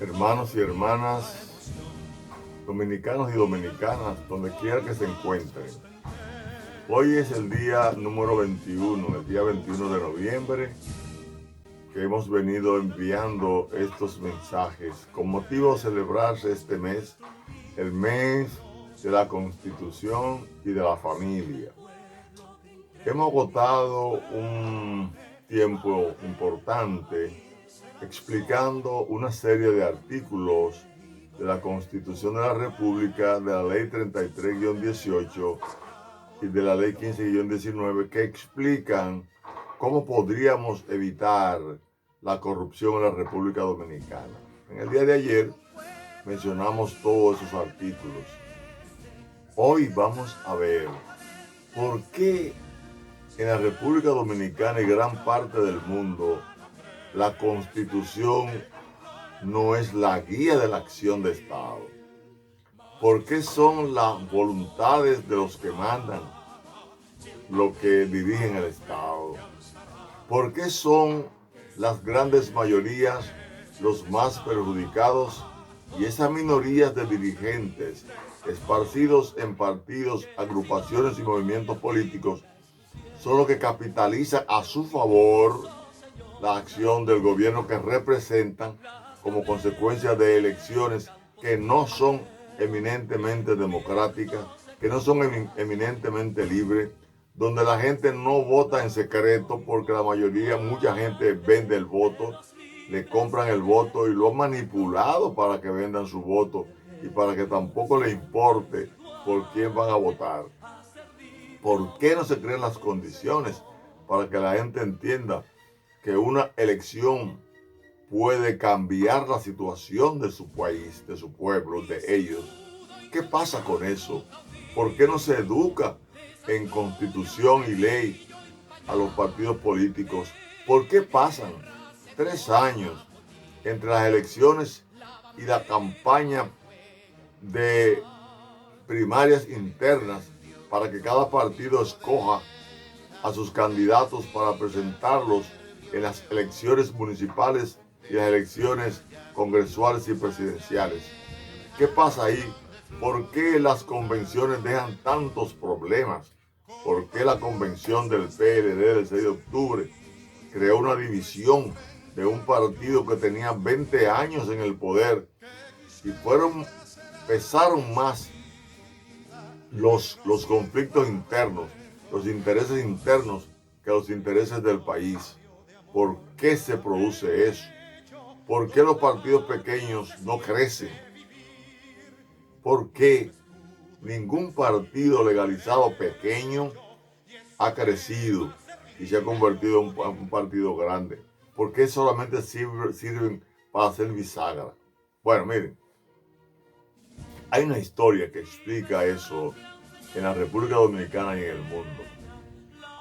Hermanos y hermanas, dominicanos y dominicanas, donde quiera que se encuentren. Hoy es el día número 21, el día 21 de noviembre, que hemos venido enviando estos mensajes con motivo de celebrarse este mes, el mes de la Constitución y de la familia. Hemos agotado un tiempo importante explicando una serie de artículos de la Constitución de la República, de la Ley 33-18 y de la Ley 15-19, que explican cómo podríamos evitar la corrupción en la República Dominicana. En el día de ayer mencionamos todos esos artículos. Hoy vamos a ver por qué en la República Dominicana y gran parte del mundo la Constitución no es la guía de la acción de Estado. ¿Por qué son las voluntades de los que mandan lo que dirigen el Estado? ¿Por qué son las grandes mayorías los más perjudicados y esas minorías de dirigentes esparcidos en partidos, agrupaciones y movimientos políticos son los que capitalizan a su favor la acción del gobierno que representan como consecuencia de elecciones que no son eminentemente democráticas, que no son eminentemente libres, donde la gente no vota en secreto porque la mayoría, mucha gente vende el voto, le compran el voto y lo han manipulado para que vendan su voto y para que tampoco le importe por quién van a votar. ¿Por qué no se crean las condiciones para que la gente entienda que una elección puede cambiar la situación de su país, de su pueblo, de ellos? ¿Qué pasa con eso? ¿Por qué no se educa en constitución y ley a los partidos políticos? ¿Por qué pasan 3 años entre las elecciones y la campaña de primarias internas para que cada partido escoja a sus candidatos para presentarlos en las elecciones municipales y las elecciones congresuales y presidenciales? ¿Qué pasa ahí? ¿Por qué las convenciones dejan tantos problemas? ¿Por qué la convención del PLD del 6 de octubre creó una división de un partido que tenía 20 años en el poder y pesaron más los conflictos internos, los intereses internos que los intereses del país? ¿Por qué se produce eso? ¿Por qué los partidos pequeños no crecen? ¿Por qué ningún partido legalizado pequeño ha crecido y se ha convertido en un partido grande? ¿Por qué solamente sirven para hacer bisagra? Bueno, miren, hay una historia que explica eso en la República Dominicana y en el mundo.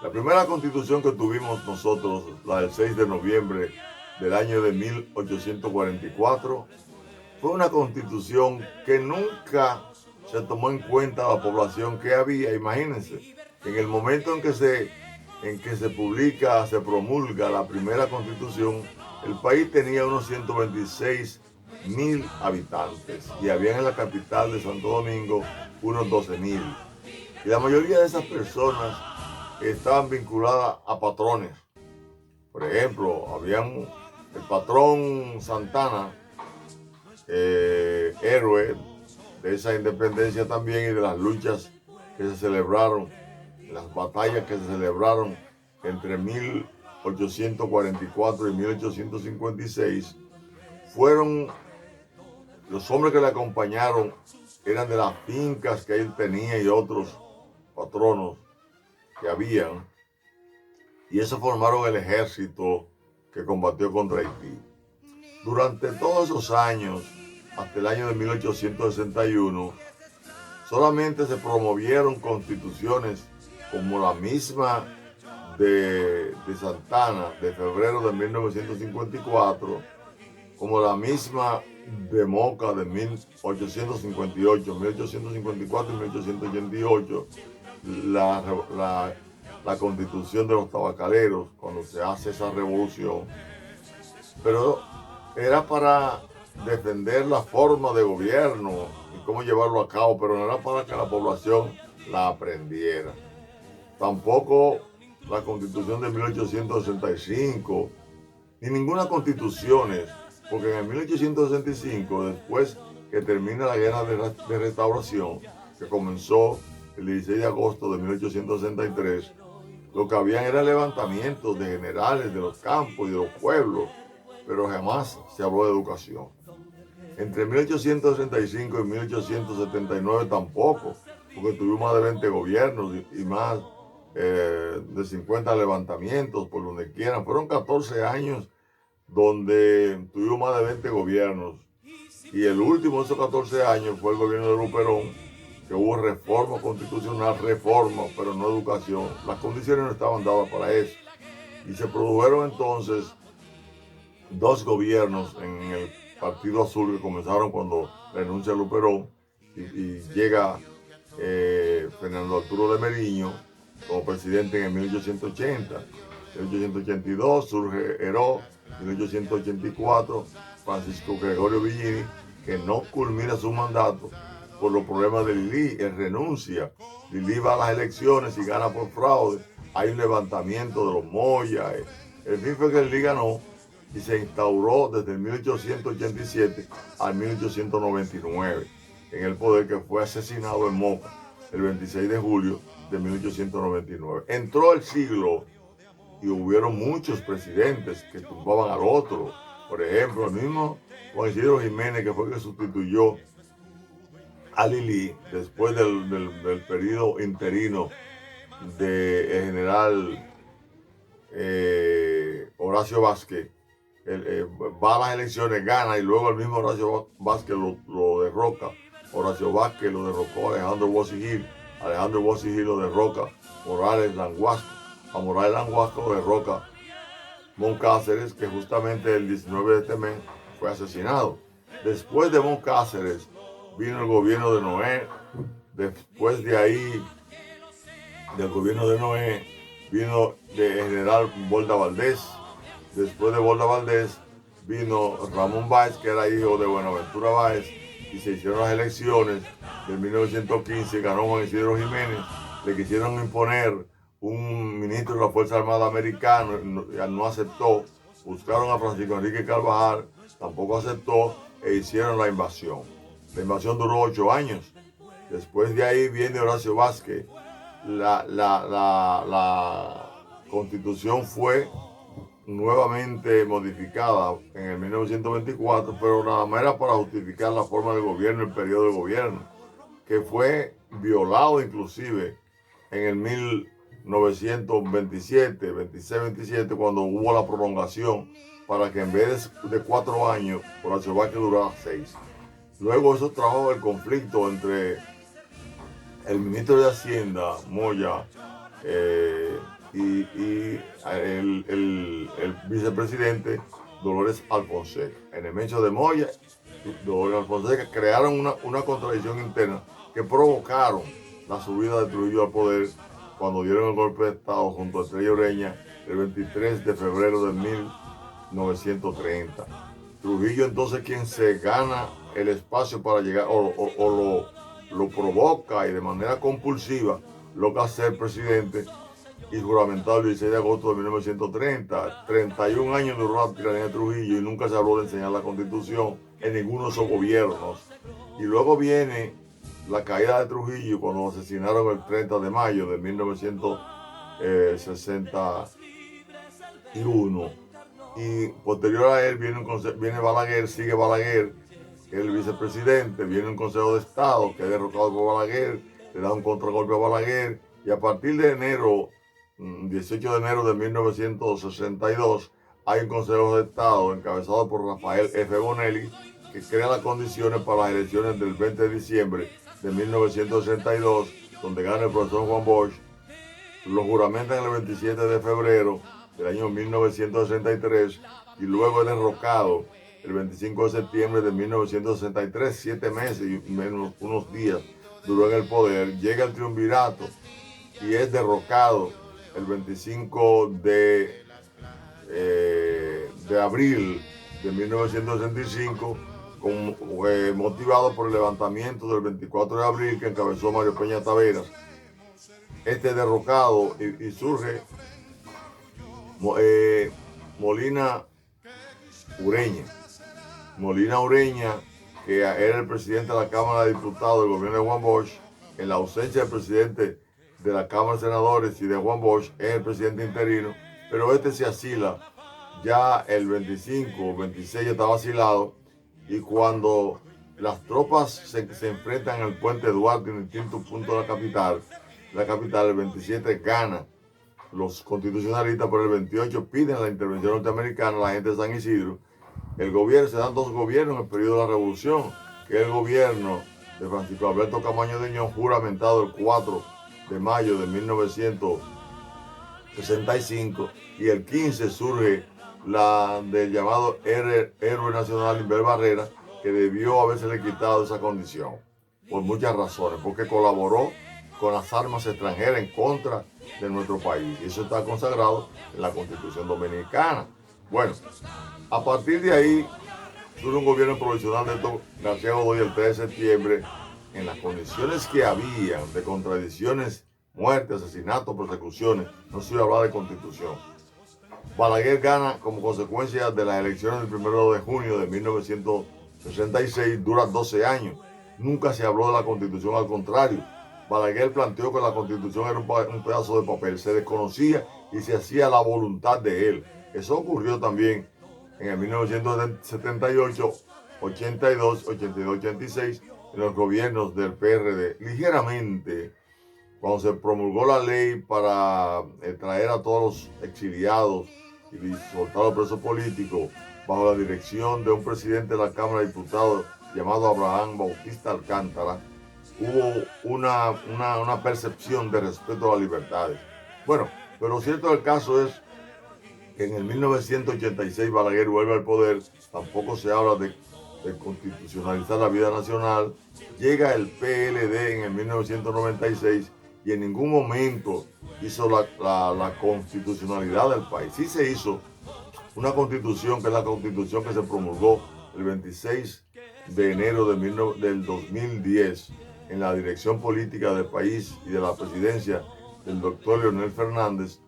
La primera constitución que tuvimos nosotros, la del 6 de noviembre del año de 1844, fue una constitución que nunca se tomó en cuenta la población que había. Imagínense, en el momento en que se promulga la primera constitución, el país tenía unos 126,000 habitantes y había en la capital de Santo Domingo unos 12,000. Y la mayoría de esas personas estaban vinculadas a patrones. Por ejemplo, habían el patrón Santana, héroe de esa independencia también y de las luchas que se celebraron, las batallas que se celebraron entre 1844 y 1856. Fueron los hombres que le acompañaron, eran de las fincas que él tenía y otros patronos que habían, y eso formaron el ejército que combatió contra Haití. Durante todos esos años, hasta el año de 1861, solamente se promovieron constituciones como la misma de Santana, de febrero de 1954, como la misma de Moca de 1858, 1854 y 1888, la constitución de los tabacaleros, cuando se hace esa revolución, pero era para defender la forma de gobierno y cómo llevarlo a cabo, pero no era para que la población la aprendiera. Tampoco la Constitución de 1865, ni ninguna constitución, porque en el 1865, después que termina la guerra de restauración, que comenzó el 16 de agosto de 1863, lo que habían era levantamientos de generales de los campos y de los pueblos, pero jamás se habló de educación. Entre 1865 y 1879 tampoco, porque tuvimos más de 20 gobiernos y más de 50 levantamientos por donde quieran. Fueron 14 años donde tuvimos más de 20 gobiernos. Y el último de esos 14 años fue el gobierno de Luperón, que hubo reforma constitucional, reforma, pero no educación. Las condiciones no estaban dadas para eso. Y se produjeron entonces dos gobiernos en el Partido Azul que comenzaron cuando renuncia Luperón y llega Fernando Arturo de Meriño como presidente en 1880. En 1882 surge Heró, en 1884 Francisco Gregorio Villini, que no culmina su mandato por los problemas de Lili. Él renuncia. Lili va a las elecciones y gana por fraude. Hay un levantamiento de los Moya. El fin fue que Lili ganó y se instauró desde el 1887 al 1899 en el poder, que fue asesinado en Moca el 26 de julio de 1899. Entró el siglo y hubieron muchos presidentes que tumbaban al otro. Por ejemplo, el mismo Juan Isidro Jiménez, que fue el que sustituyó a Lili después del periodo interino del general Horacio Vázquez. Va a las elecciones, gana, y luego el mismo Horacio Vázquez lo derroca. Horacio Vázquez lo derrocó a Alejandro Bossi Gil. Alejandro Bossi Gil lo derroca Morales Languasco. A Morales Languasco lo derroca Moncáceres, que justamente el 19 de este mes fue asesinado. Después de Moncáceres vino el gobierno de Noé. Después de ahí, del gobierno de Noé, vino el general Borda Valdés. Después de Borda Valdés vino Ramón Báez, que era hijo de Buenaventura Báez, y se hicieron las elecciones de 1915, ganó Juan Isidro Jiménez. Le quisieron imponer un ministro de la Fuerza Armada americano, no aceptó. Buscaron a Francisco Enrique Carvajal, tampoco aceptó, e hicieron la invasión. La invasión duró 8 años. Después de ahí viene Horacio Vázquez. La constitución fue nuevamente modificada en el 1924, pero nada más era para justificar la forma del gobierno, el periodo de gobierno, que fue violado inclusive en el 1927, 26-27, cuando hubo la prolongación para que en vez de 4 años, Horacio Vázquez durara 6. Luego eso trajo el conflicto entre el ministro de Hacienda, Moya, y el vicepresidente Dolores Alfonseca. En el mecho de Moya y Dolores Alfonseca crearon una contradicción interna que provocaron la subida de Trujillo al poder cuando dieron el golpe de Estado junto a Estrella Ureña el 23 de febrero de 1930. Trujillo entonces quien se gana el espacio para llegar o lo provoca y de manera compulsiva logra ser presidente y juramentado el 16 de agosto de 1930. 31 años duró la tiranía de Trujillo y nunca se habló de enseñar la Constitución en ninguno de esos gobiernos. Y luego viene la caída de Trujillo cuando lo asesinaron el 30 de mayo de 1961. Y posterior a él viene Balaguer, sigue Balaguer, que es el vicepresidente, viene un Consejo de Estado que es derrocado por Balaguer, le da un contragolpe a Balaguer, y a partir de 18 de enero de 1962, hay un Consejo de Estado encabezado por Rafael F. Bonelli, que crea las condiciones para las elecciones del 20 de diciembre de 1962, donde gana el profesor Juan Bosch. Lo juramentan el 27 de febrero del año 1963 y luego es derrocado el 25 de septiembre de 1963, 7 meses y menos unos días duró en el poder. Llega el triunvirato y es derrocado el 25 de de abril de 1965, motivado por el levantamiento del 24 de abril que encabezó Mario Peña Taveras. Derrocado y surge Molina Ureña. Molina Ureña, que era el presidente de la Cámara de Diputados del gobierno de Juan Bosch, en la ausencia del presidente de la Cámara de Senadores y de Juan Bosch, es el presidente interino, pero se asila ya el 25 o 26 ya estaba asilado, y cuando las tropas se enfrentan al puente Duarte en distintos puntos de la capital, el 27 gana los constitucionalistas, pero el 28 piden la intervención norteamericana, la gente de San Isidro. El gobierno, se dan dos gobiernos en el periodo de la Revolución, que es el gobierno de Francisco Alberto Camaño Deñón, juramentado el 4 de mayo de 1965, y el 15 surge la del llamado héroe nacional Inver Barrera, que debió haberse quitado esa condición por muchas razones, porque colaboró con las armas extranjeras en contra de nuestro país, y eso está consagrado en la Constitución Dominicana. Bueno, a partir de ahí surge un gobierno provisional de García Godoy el 3 de septiembre, en las condiciones que habían de contradicciones, muertes, asesinatos, persecuciones. No se iba a hablar de constitución. Balaguer gana como consecuencia de las elecciones del 1 de junio de 1966, dura 12 años. Nunca se habló de la constitución, al contrario. Balaguer planteó que la constitución era un pedazo de papel, se desconocía y se hacía la voluntad de él. Eso ocurrió también en el 1978, 82, 86, en los gobiernos del PRD. Ligeramente, cuando se promulgó la ley para traer a todos los exiliados y soltar a los presos políticos bajo la dirección de un presidente de la Cámara de Diputados llamado Abraham Bautista Alcántara, hubo una percepción de respeto a las libertades. Bueno, pero lo cierto del caso es que en el 1986 Balaguer vuelve al poder, tampoco se habla de constitucionalizar la vida nacional. Llega el PLD en el 1996 y en ningún momento hizo la constitucionalidad del país. Sí se hizo una constitución, que es la constitución que se promulgó el 26 de enero del 2010 en la dirección política del país y de la presidencia del doctor Leonel Fernández,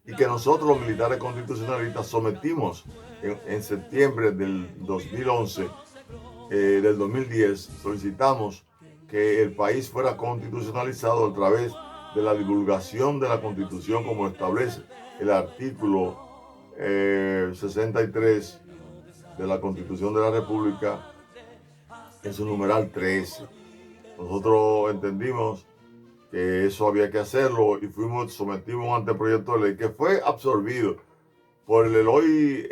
y que nosotros los militares constitucionalistas sometimos en septiembre del 2011, del 2010, solicitamos que el país fuera constitucionalizado a través de la divulgación de la Constitución, como establece el artículo 63 de la Constitución de la República en su numeral 13. Nosotros entendimos que eso había que hacerlo y sometimos un anteproyecto de ley que fue absorbido por el hoy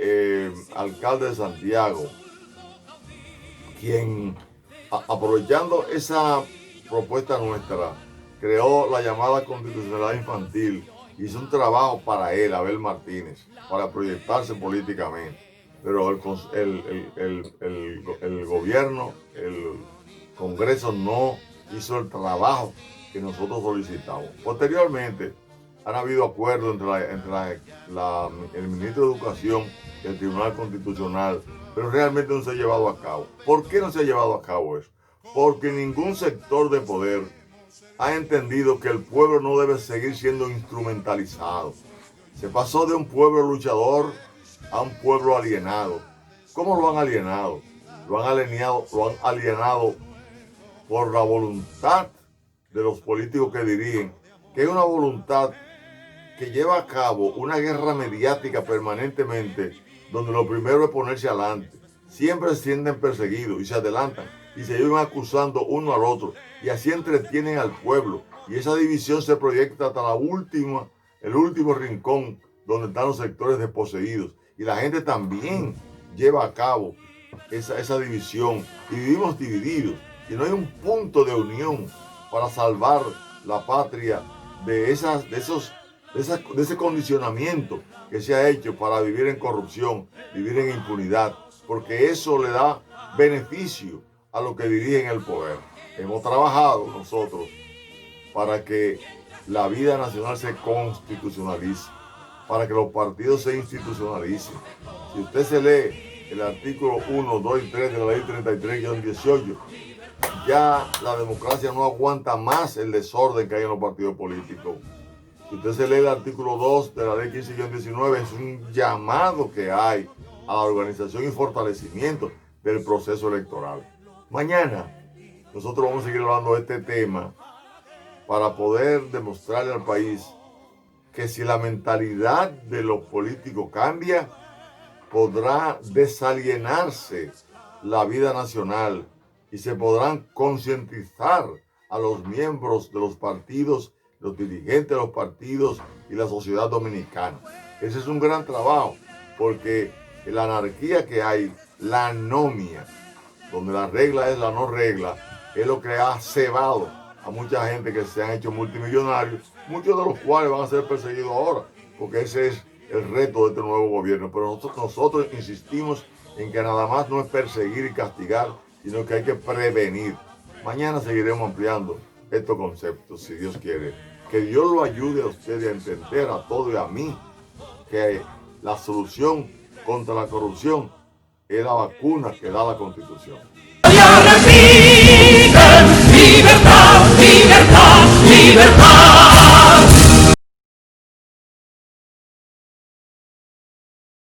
alcalde de Santiago, quien, aprovechando esa propuesta nuestra, creó la llamada constitucionalidad infantil. Hizo un trabajo para él, Abel Martínez, para proyectarse políticamente. Pero el gobierno, el Congreso no hizo el trabajo que nosotros solicitamos. Posteriormente, han habido acuerdos entre el ministro de Educación y el Tribunal Constitucional, pero realmente no se ha llevado a cabo. ¿Por qué no se ha llevado a cabo eso? Porque ningún sector de poder ha entendido que el pueblo no debe seguir siendo instrumentalizado. Se pasó de un pueblo luchador a un pueblo alienado. ¿Cómo lo han alienado? Lo han alienado por la voluntad de los políticos que dirigen, que es una voluntad que lleva a cabo una guerra mediática permanentemente, donde lo primero es ponerse adelante. Siempre se sienten perseguidos y se adelantan y se llevan acusando uno al otro, y así entretienen al pueblo, y esa división se proyecta hasta el último rincón donde están los sectores desposeídos, y la gente también lleva a cabo esa división, y vivimos divididos, y no hay un punto de unión para salvar la patria de ese condicionamiento que se ha hecho para vivir en corrupción, vivir en impunidad, porque eso le da beneficio a los que dirigen el poder. Hemos trabajado nosotros para que la vida nacional se constitucionalice. para que los partidos se institucionalicen. Si usted se lee el artículo 1, 2 y 3 de la ley 33-18, ya la democracia no aguanta más el desorden que hay en los partidos políticos. Si usted se lee el artículo 2 de la ley 15-19, es un llamado que hay a la organización y fortalecimiento del proceso electoral. Mañana nosotros vamos a seguir hablando de este tema para poder demostrarle al país que si la mentalidad de los políticos cambia, podrá desalienarse la vida nacional y se podrán concientizar a los miembros de los partidos, los dirigentes de los partidos y la sociedad dominicana. Ese es un gran trabajo, porque la anarquía que hay, la anomia, donde la regla es la no regla, es lo que ha cebado a mucha gente que se han hecho multimillonarios, muchos de los cuales van a ser perseguidos ahora, porque ese es el reto de este nuevo gobierno. Pero nosotros insistimos en que nada más no es perseguir y castigar, sino que hay que prevenir. Mañana seguiremos ampliando estos conceptos, si Dios quiere. Que Dios lo ayude a ustedes a entender, a todo y a mí, que la solución contra la corrupción es la vacuna que da la Constitución. Libertad, libertad, libertad.